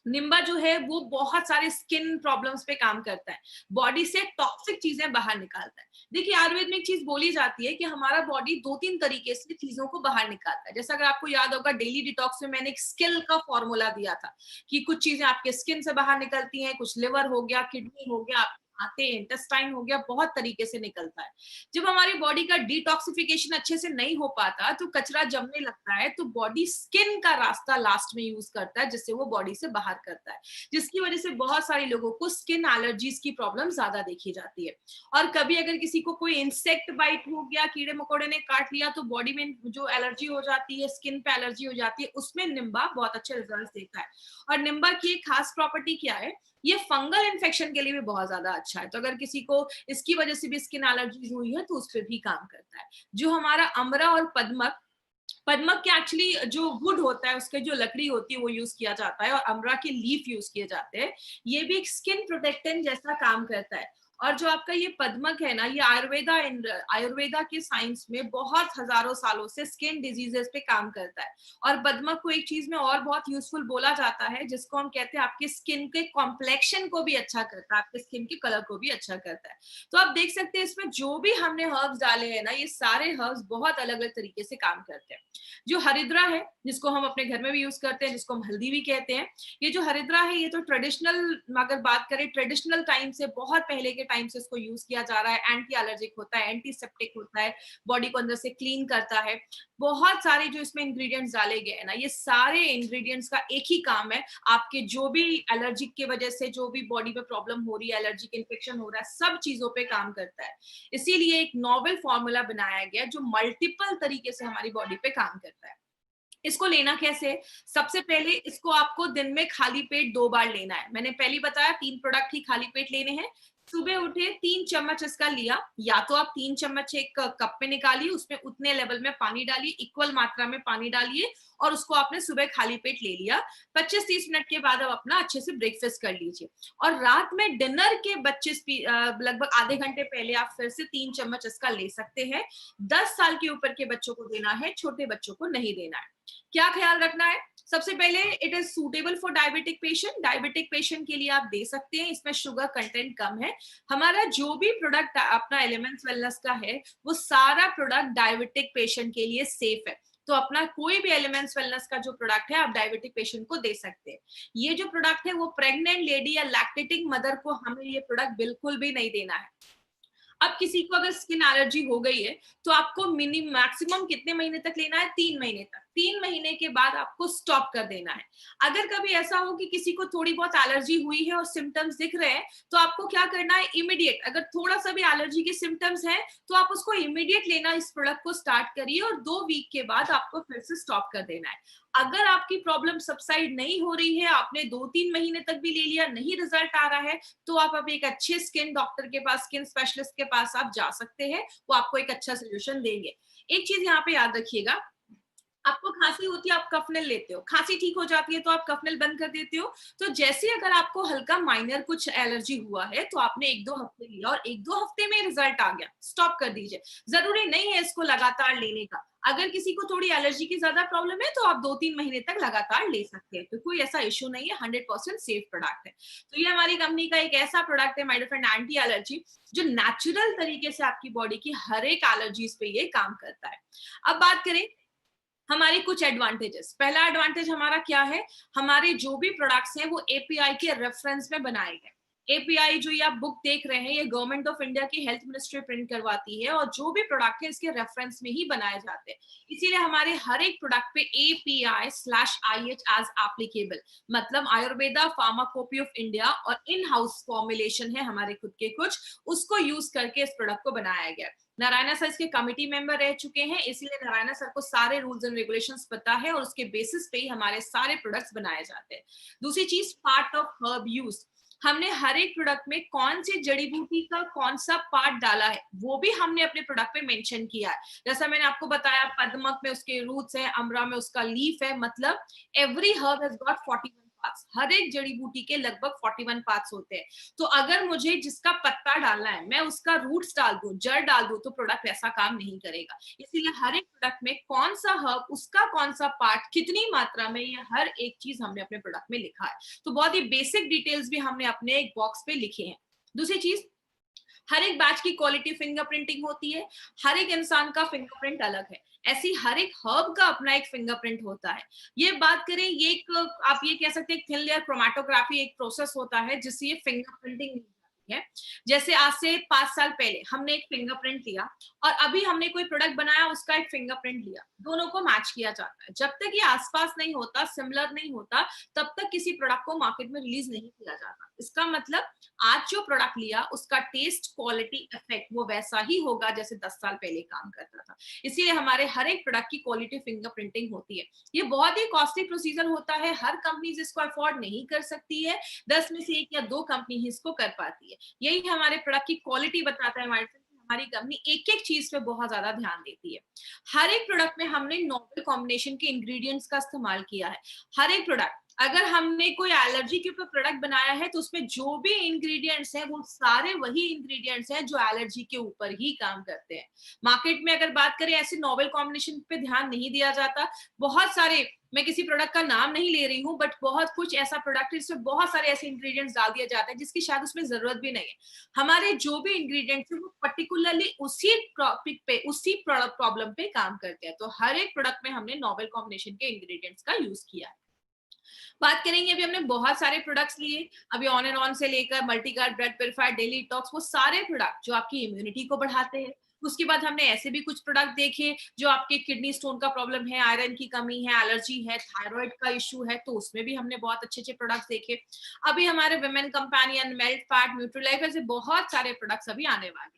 निम्बा जो है वो बहुत सारे स्किन प्रॉब्लम्स पे काम करता है, बॉडी से टॉक्सिक चीजें बाहर निकालता है। देखिए आयुर्वेद में एक चीज बोली जाती है कि हमारा बॉडी 2-3 तरीके से चीजों को बाहर निकालता है। जैसा अगर आपको याद होगा, डेली डिटॉक्स में मैंने एक स्किल का फॉर्मूला दिया था कि कुछ चीजें आपके स्किन से बाहर निकलती हैं, कुछ लिवर हो गया, किडनी हो गया, आते, इंटेस्टाइन हो गया, बहुत तरीके से निकलता है। जब हमारी बॉडी का डिटॉक्सिफिकेशन अच्छे से नहीं हो पाता तो कचरा जमने लगता है, तो बॉडी स्किन का रास्ता लास्ट में यूज करता है, जिससे वो बॉडी से बाहर करता है, जिसकी वजह से बहुत सारे लोगों को स्किन एलर्जीज की प्रॉब्लम ज्यादा देखी जाती है। और कभी अगर किसी को कोई इंसेक्ट बाइट हो गया, कीड़े मकोड़े ने काट लिया, तो बॉडी में जो एलर्जी हो जाती है, स्किन पे एलर्जी हो जाती है, उसमें निम्बा बहुत अच्छे रिजल्ट देता है। और निम्बा की एक खास प्रॉपर्टी क्या है, ये फंगल इन्फेक्शन के लिए भी बहुत ज्यादा अच्छा है। तो अगर किसी को इसकी वजह से भी स्किन एलर्जी हुई है तो उस पर भी काम करता है। जो हमारा अमरा और पद्मक, पद्मक के एक्चुअली जो वुड होता है, उसके जो लकड़ी होती है वो यूज किया जाता है, और अमरा के लीफ यूज किए जाते हैं। ये भी एक स्किन प्रोटेक्टेंट जैसा काम करता है। और जो आपका ये पद्मक है ना, ये आयुर्वेदा के साइंस में बहुत हजारों सालों से स्किन डिजीजेस पे काम करता है। और पद्मक को एक चीज में और बहुत यूजफुल बोला जाता है, जिसको हम कहते हैं आपके स्किन के कॉम्प्लेक्शन को भी अच्छा करता है, आपके स्किन के कलर को भी अच्छा करता है। तो आप देख सकते हैं इसमें जो भी हमने हर्ब्स डाले हैं ना, ये सारे हर्ब्स बहुत अलग अलग तरीके से काम करते हैं। जो हरिद्रा है, जिसको हम अपने घर में भी यूज करते हैं, जिसको हम हल्दी भी कहते हैं, ये जो हरिद्रा है ये तो ट्रेडिशनल, अगर बात करें ट्रेडिशनल टाइम से, बहुत पहले के टाइम से इसको यूज किया जा रहा है। एंटी एलर्जिक होता है, एंटीसेप्टिक होता है, बॉडी को अंदर से क्लीन करता है। बहुत सारे जो इसमें इंग्रेडिएंट्स डाले गए हैं ना, ये सारे इंग्रेडिएंट्स का एक ही काम है, आपके जो भी एलर्जिक की वजह से जो भी बॉडी में प्रॉब्लम हो रही है, एलर्जिक इन्फेक्शन हो रहा है, सब चीजों पे काम करता है। इसीलिए एक नॉवेल फॉर्मूला बनाया गया जो मल्टीपल तरीके से हमारी बॉडी पे काम करता है। इसको लेना कैसे है? सबसे पहले इसको आपको दिन में खाली पेट 2 बार लेना है। मैंने पहले बताया 3 प्रोडक्ट ही खाली पेट लेने हैं। सुबह उठे 3 चम्मच इसका लिया, या तो आप 3 चम्मच एक कप में निकालिए, उसमें उतने लेवल में पानी डालिए, इक्वल मात्रा में पानी डालिए और उसको आपने सुबह खाली पेट ले लिया। 25-30 मिनट के बाद आप अपना अच्छे से ब्रेकफास्ट कर लीजिए और रात में डिनर के 25 लगभग आधे घंटे पहले आप फिर से 3 चम्मच इसका ले सकते हैं। 10 साल के ऊपर के बच्चों को देना है, छोटे बच्चों को नहीं देना है। क्या ख्याल रखना है? सबसे पहले it is suitable for diabetic patient. Diabetic patient के लिए आप दे सकते हैं, इसमें शुगर कंटेंट कम है। हमारा जो भी प्रोडक्ट अपना एलिमेंट्स वेलनेस का है वो सारा प्रोडक्ट डायबिटिक पेशेंट के लिए सेफ है। तो अपना कोई भी एलिमेंट्स वेलनेस का जो प्रोडक्ट है आप डायबिटिक पेशेंट को दे सकते हैं। ये जो प्रोडक्ट है वो प्रेग्नेंट लेडी या लैक्टेटिंग मदर को हमें ये प्रोडक्ट बिल्कुल भी नहीं देना है। अब किसी को अगर स्किन एलर्जी हो गई है तो आपको मैक्सिमम कितने महीने तक लेना है? 3 महीने तक। 3 महीने के बाद आपको स्टॉप कर देना है। अगर कभी ऐसा हो कि किसी को थोड़ी बहुत एलर्जी हुई है और सिम्टम्स दिख रहे हैं तो आपको क्या करना है? इमीडिएट, अगर थोड़ा सा भी एलर्जी के सिम्टम्स हैं तो आप उसको इमीडिएट लेना, इस प्रोडक्ट को स्टार्ट करिए और 2 वीक के बाद आपको फिर से स्टॉप कर देना है। अगर आपकी प्रॉब्लम सबसाइड नहीं हो रही है, आपने 2-3 महीने तक भी ले लिया, नहीं रिजल्ट आ रहा है, तो आप अब एक अच्छे स्किन डॉक्टर के पास, स्किन स्पेशलिस्ट के पास आप जा सकते हैं। वो आपको एक अच्छा सोल्यूशन देंगे। एक चीज यहाँ पे याद रखिएगा, आपको खांसी होती है, आप कफनेल लेते हो, खांसी ठीक हो जाती है तो आप कफनेल बंद कर देते हो। तो जैसे अगर आपको हल्का माइनर कुछ एलर्जी हुआ है तो आपने 1-2 हफ्ते लिया और 1-2 हफ्ते में रिजल्ट आ गया, स्टॉप कर दीजिए। जरूरी नहीं है इसको लगातार लेने का। अगर किसी को थोड़ी एलर्जी की ज्यादा प्रॉब्लम है तो आप 2-3 महीने तक लगातार ले सकते हैं, तो कोई ऐसा इश्यू नहीं है, 100% सेफ प्रोडक्ट है। तो ये हमारी कंपनी का एक ऐसा प्रोडक्ट है my dear friend, anti allergy, जो नेचुरल तरीके से आपकी बॉडी की हर एक एलर्जीज पे ये काम करता है। अब बात करें हमारी कुछ एडवांटेजेस। पहला एडवांटेज हमारा क्या है? हमारे जो भी प्रोडक्ट्स हैं वो एपीआई के रेफरेंस में बनाए गए। एपीआई जो ये आप बुक देख रहे हैं, ये गवर्नमेंट ऑफ इंडिया की हेल्थ मिनिस्ट्री प्रिंट करवाती है और जो भी प्रोडक्ट है इसके रेफरेंस में ही बनाए जाते हैं। इसीलिए हमारे हर एक प्रोडक्ट पे API/IH एज एप्लीकेबल, मतलब आयुर्वेदा फार्माकोपी ऑफ इंडिया और इन हाउस फॉर्मुलेशन है हमारे खुद के कुछ, उसको यूज करके इस प्रोडक्ट को बनाया गया। नारायणा सर इसके कमिटी मेंबर रह चुके हैं, इसलिए नारायणा सर को सारे रूल्स एंड रेगुलेशंस पता है और उसके बेसिस पे ही हमारे सारे प्रोडक्ट्स बनाए जाते हैं। दूसरी चीज, पार्ट ऑफ हर्ब यूज। हमने हर एक प्रोडक्ट में कौन सी जड़ी बूटी का कौन सा पार्ट डाला है वो भी हमने अपने प्रोडक्ट पे मेंशन किया है। जैसा मैंने आपको बताया, पद्मक में उसके रूट्स है, अमरा में उसका लीफ है, मतलब every herb has got 41 parts. हर एक जड़ी बूटी के लगभग 41 पार्ट्स होते हैं। तो अगर मुझे जिसका पत्ता डालना है मैं उसका रूट्स डाल दूं, जड़ डाल दूं, तो प्रोडक्ट ऐसा काम नहीं करेगा। इसीलिए हर एक प्रोडक्ट में कौन सा हर्ब, उसका कौन सा पार्ट, कितनी मात्रा में, ये हर एक चीज हमने अपने प्रोडक्ट में लिखा है। तो बहुत ही बेसिक डिटेल्स भी हमने अपने एक बॉक्स पे लिखे हैं। दूसरी चीज, हर एक बैच की क्वालिटी फिंगरप्रिंटिंग होती है। हर एक इंसान का फिंगरप्रिंट अलग है, ऐसी हर एक हर्ब का अपना एक फिंगरप्रिंट होता है। ये बात करें, ये एक आप ये कह सकते हैं थिन लेयर क्रोमेटोग्राफी एक प्रोसेस होता है जिससे ये फिंगरप्रिंटिंग है। जैसे आज से 5 साल पहले हमने एक फिंगरप्रिंट लिया और अभी हमने कोई प्रोडक्ट बनाया, उसका एक फिंगरप्रिंट लिया, दोनों को मैच किया जाता है। जब तक ये आसपास नहीं होता, सिमिलर नहीं होता, तब तक किसी प्रोडक्ट को मार्केट में रिलीज नहीं किया जाता। इसका मतलब आज जो प्रोडक्ट लिया उसका टेस्ट, क्वालिटी, इफेक्ट वो वैसा ही होगा जैसे 10 साल पहले काम करता था। इसीलिए हमारे हर एक प्रोडक्ट की क्वालिटी फिंगरप्रिंटिंग होती है। ये बहुत ही कॉस्टली प्रोसीजर होता है, हर कंपनी इसको अफोर्ड नहीं कर सकती है, 10 में से 1 या 2 कंपनी ही इसको कर पाती है। यही हमारे प्रोडक्ट की क्वालिटी बताता है हमारी कंपनी एक एक चीज पे बहुत ज्यादा ध्यान देती है। हर एक प्रोडक्ट में हमने नोवेल कॉम्बिनेशन के इंग्रेडिएंट्स का इस्तेमाल किया है। हर एक प्रोडक्ट, अगर हमने कोई एलर्जी के ऊपर प्रोडक्ट बनाया है तो उसमें जो भी इंग्रेडिएंट्स हैं वो सारे वही इंग्रेडिएंट्स हैं जो एलर्जी के ऊपर ही काम करते हैं। मार्केट में अगर बात करें, ऐसे नोवेल कॉम्बिनेशन पे ध्यान नहीं दिया जाता। बहुत सारे, मैं किसी प्रोडक्ट का नाम नहीं ले रही हूँ, बट बहुत कुछ ऐसा प्रोडक्ट है जिसमें बहुत सारे ऐसे इंग्रेडिएंट्स डाल दिया जाता है जिसकी शायद उसमें जरूरत भी नहीं है। हमारे जो भी इंग्रेडिएंट्स है वो पर्टिकुलरली उसी टॉपिक पे, उसी प्रॉब्लम पे काम करते हैं। तो हर एक प्रोडक्ट में हमने नोवेल कॉम्बिनेशन के इंग्रेडिएंट्स का यूज किया है। बात करेंगे, अभी हमने बहुत सारे प्रोडक्ट्स लिए, अभी ऑन एंड ऑन से लेकर मल्टीगार्ड, ब्रेड प्योरीफायर, डेली टॉक्स, वो सारे प्रोडक्ट जो आपकी इम्यूनिटी को बढ़ाते हैं। उसके बाद हमने ऐसे भी कुछ प्रोडक्ट देखे जो आपके किडनी स्टोन का प्रॉब्लम है, आयरन की कमी है, एलर्जी है, थायराइड का इश्यू है, तो उसमें भी हमने बहुत अच्छे अच्छे प्रोडक्ट्स देखे। अभी हमारे विमेन कंपेनियन, मेल्ट फैट, न्यूट्रीलाइफ, ऐसे बहुत सारे प्रोडक्ट्स अभी आने वाले।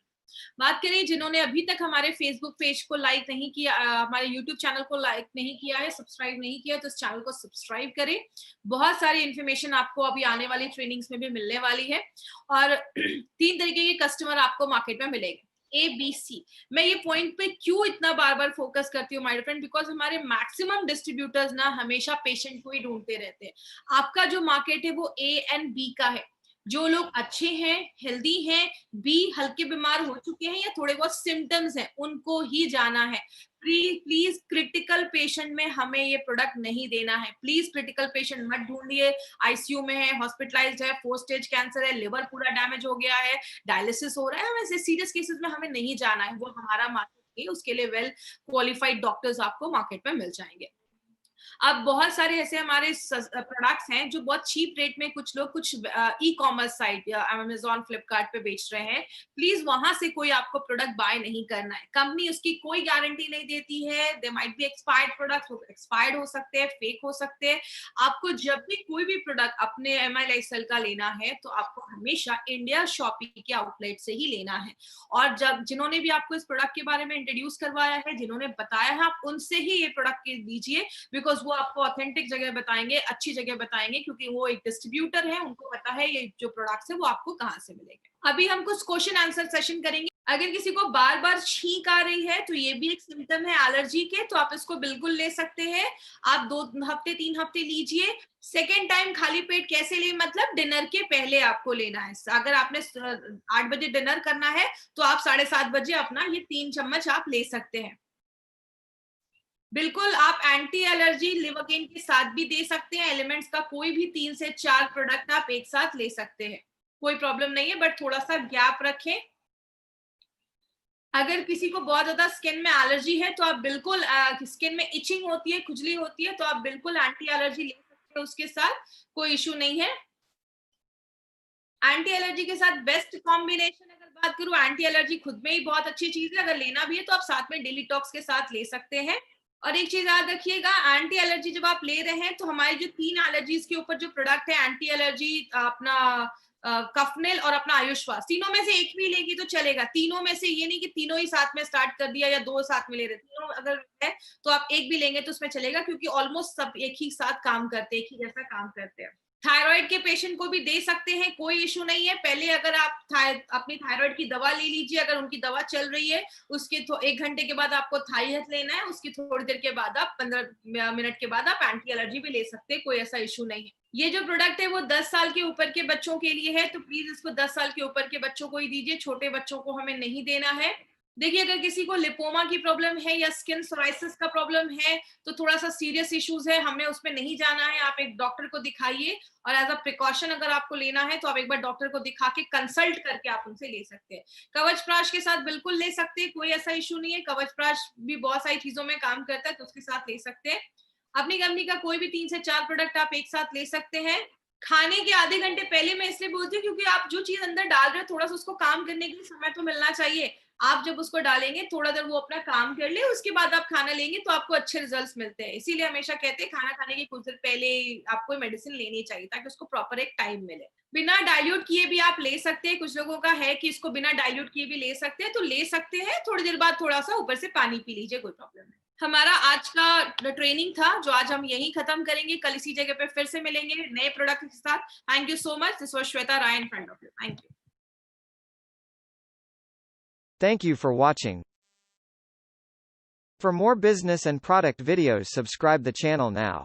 बात करें जिन्होंने अभी तक हमारे फेसबुक पेज को लाइक नहीं किया, हमारे यूट्यूब चैनल को लाइक नहीं किया है, सब्सक्राइब नहीं किया, तो इस चैनल को सब्सक्राइब करें। बहुत सारी इन्फॉर्मेशन आपको अभी आने वाली ट्रेनिंग्स में भी मिलने वाली है। और 3 तरीके के कस्टमर आपको मार्केट में मिलेंगे, ABC। मैं ये पॉइंट पे क्यों इतना बार बार फोकस करती हूँ माय फ्रेंड, बिकॉज हमारे मैक्सिमम डिस्ट्रीब्यूटर्स ना हमेशा पेशेंट को ही ढूंढते रहते हैं। आपका जो मार्केट है वो A एंड B का है। जो लोग अच्छे हैं, हेल्दी हैं, B हल्के बीमार हो चुके हैं या थोड़े बहुत सिम्टम्स हैं, उनको ही जाना है। प्लीज क्रिटिकल पेशेंट में हमें ये प्रोडक्ट नहीं देना है। प्लीज क्रिटिकल पेशेंट मत ढूंढिए, आईसीयू में है, हॉस्पिटलाइज्ड है, 4 स्टेज कैंसर है, लिवर पूरा डैमेज हो गया है, डायलिसिस हो रहा है, वैसे सीरियस केसेस में हमें नहीं जाना है। वो हमारा मार्केट है, उसके लिए वेल क्वालिफाइड डॉक्टर्स आपको मार्केट में मिल जाएंगे। अब बहुत सारे ऐसे हमारे प्रोडक्ट्स हैं जो बहुत चीप रेट में कुछ लोग कुछ ई कॉमर्स साइट या अमेजोन, फ्लिपकार्ट पे बेच रहे हैं। प्लीज वहां से कोई आपको प्रोडक्ट बाय नहीं करना है। कंपनी उसकी कोई गारंटी नहीं देती है। They might be expired product, expired हो सकते हैं, फेक हो सकते हैं। आपको जब भी कोई भी प्रोडक्ट अपने MI लाइफस्टाइल का लेना है तो आपको हमेशा इंडिया शॉपिंग के आउटलेट से ही लेना है। और जब जिन्होंने भी आपको इस प्रोडक्ट के बारे में इंट्रोड्यूस करवाया है, जिन्होंने बताया है, आप उनसे ही ये प्रोडक्ट लीजिए, बिकॉज वो आपको ऑथेंटिक जगह बताएंगे, अच्छी जगह बताएंगे, क्योंकि वो एक डिस्ट्रीब्यूटर है, उनको पता है ये जो प्रोडक्ट्स है वो आपको कहाँ से मिलेंगे। अभी हम कुछ क्वेश्चन आंसर सेशन करेंगे। अगर किसी को बार बार छींक आ रही है तो ये भी एक सिम्टम है एलर्जी के, तो आप इसको बिल्कुल ले सकते हैं। आप 2 हफ्ते 3 हफ्ते लीजिए। सेकेंड टाइम खाली पेट कैसे ले, मतलब डिनर के पहले आपको लेना है। अगर आपने 8 बजे डिनर करना है तो आप 7:30 बजे अपना ये 3 चम्मच आप ले सकते हैं। बिल्कुल आप एंटी एलर्जी लिवोकेन के साथ भी दे सकते हैं। एलिमेंट्स का कोई भी 3 से 4 प्रोडक्ट आप एक साथ ले सकते हैं, कोई प्रॉब्लम नहीं है, बट थोड़ा सा गैप रखें। अगर किसी को बहुत ज्यादा स्किन में एलर्जी है तो आप बिल्कुल स्किन में इचिंग होती है, खुजली होती है, तो आप बिल्कुल एंटी एलर्जी ले सकते हैं, उसके साथ कोई इश्यू नहीं है। एंटी एलर्जी के साथ बेस्ट कॉम्बिनेशन अगर बात करूं, एंटी एलर्जी खुद में ही बहुत अच्छी चीज है, अगर लेना भी है तो आप साथ में डिलीटॉक्स के साथ ले सकते हैं। और एक चीज याद रखिएगा, एंटी एलर्जी जब आप ले रहे हैं तो हमारी जो 3 एलर्जीज के ऊपर जो प्रोडक्ट है, एंटी एलर्जी, अपना कफनेल और अपना आयुष्वास, तीनों में से एक भी लेगी तो चलेगा। तीनों में से ये नहीं कि तीनों ही साथ में स्टार्ट कर दिया या 2 साथ में ले रहे, तीनों अगर है तो आप एक भी लेंगे तो उसमें चलेगा, क्योंकि ऑलमोस्ट सब एक ही साथ काम करते हैं, एक ही जैसा काम करते हैं। थायराइड के पेशेंट को भी दे सकते हैं, कोई इशू नहीं है। पहले अगर आप अपनी थायराइड की दवा ले लीजिए, अगर उनकी दवा चल रही है उसके 1 घंटे के बाद आपको थाई हेल्थ लेना है, उसकी थोड़ी देर के बाद आप 15 मिनट के बाद आप एंटी एलर्जी भी ले सकते हैं, कोई ऐसा इशू नहीं है। ये जो प्रोडक्ट है वो 10 साल के ऊपर के बच्चों के लिए है, तो प्लीज इसको 10 साल के ऊपर के बच्चों को ही दीजिए, छोटे बच्चों को हमें नहीं देना है। देखिए, अगर किसी को लिपोमा की प्रॉब्लम है या स्किन सोराइसिस का प्रॉब्लम है तो थोड़ा सा सीरियस इश्यूज है, हमें उसमें नहीं जाना है। आप एक डॉक्टर को दिखाइए, और एज अ प्रिकॉशन अगर आपको लेना है तो आप एक बार डॉक्टर को दिखा के कंसल्ट करके आप उनसे ले सकते हैं। कवच प्राश के साथ बिल्कुल ले सकते हैं, कोई ऐसा इशू नहीं है। कवच प्राश भी बहुत सारी चीजों में काम करता है, तो उसके साथ ले सकते हैं। अपनी कंपनी का कोई भी 3 से 4 प्रोडक्ट आप एक साथ ले सकते हैं। खाने के आधे घंटे पहले मैं इसलिए बोलती हूँ क्योंकि आप जो चीज अंदर डाल रहे हो, थोड़ा सा उसको काम करने के लिए समय तो मिलना चाहिए। आप जब उसको डालेंगे, थोड़ा देर वो अपना काम कर ले, उसके बाद आप खाना लेंगे तो आपको अच्छे रिजल्ट्स मिलते हैं। इसीलिए हमेशा कहते हैं खाना खाने के कुछ देर पहले आपको मेडिसिन लेनी चाहिए, ताकि उसको प्रॉपर एक टाइम मिले। बिना डाइल्यूट किए भी आप ले सकते हैं। कुछ लोगों का है कि इसको बिना डाइल्यूट किए भी ले सकते हैं, तो ले सकते हैं। थोड़ी देर बाद थोड़ा सा ऊपर से पानी पी लीजिए, कोई प्रॉब्लम नहीं। हमारा आज का ट्रेनिंग था जो आज हम यहीं खत्म करेंगे। कल इसी जगह पे फिर से मिलेंगे नए प्रोडक्ट के साथ। Thank you so much. This was Shweta Rai in front of you. Thank you. Thank you for watching. For more business and product videos, subscribe the channel now.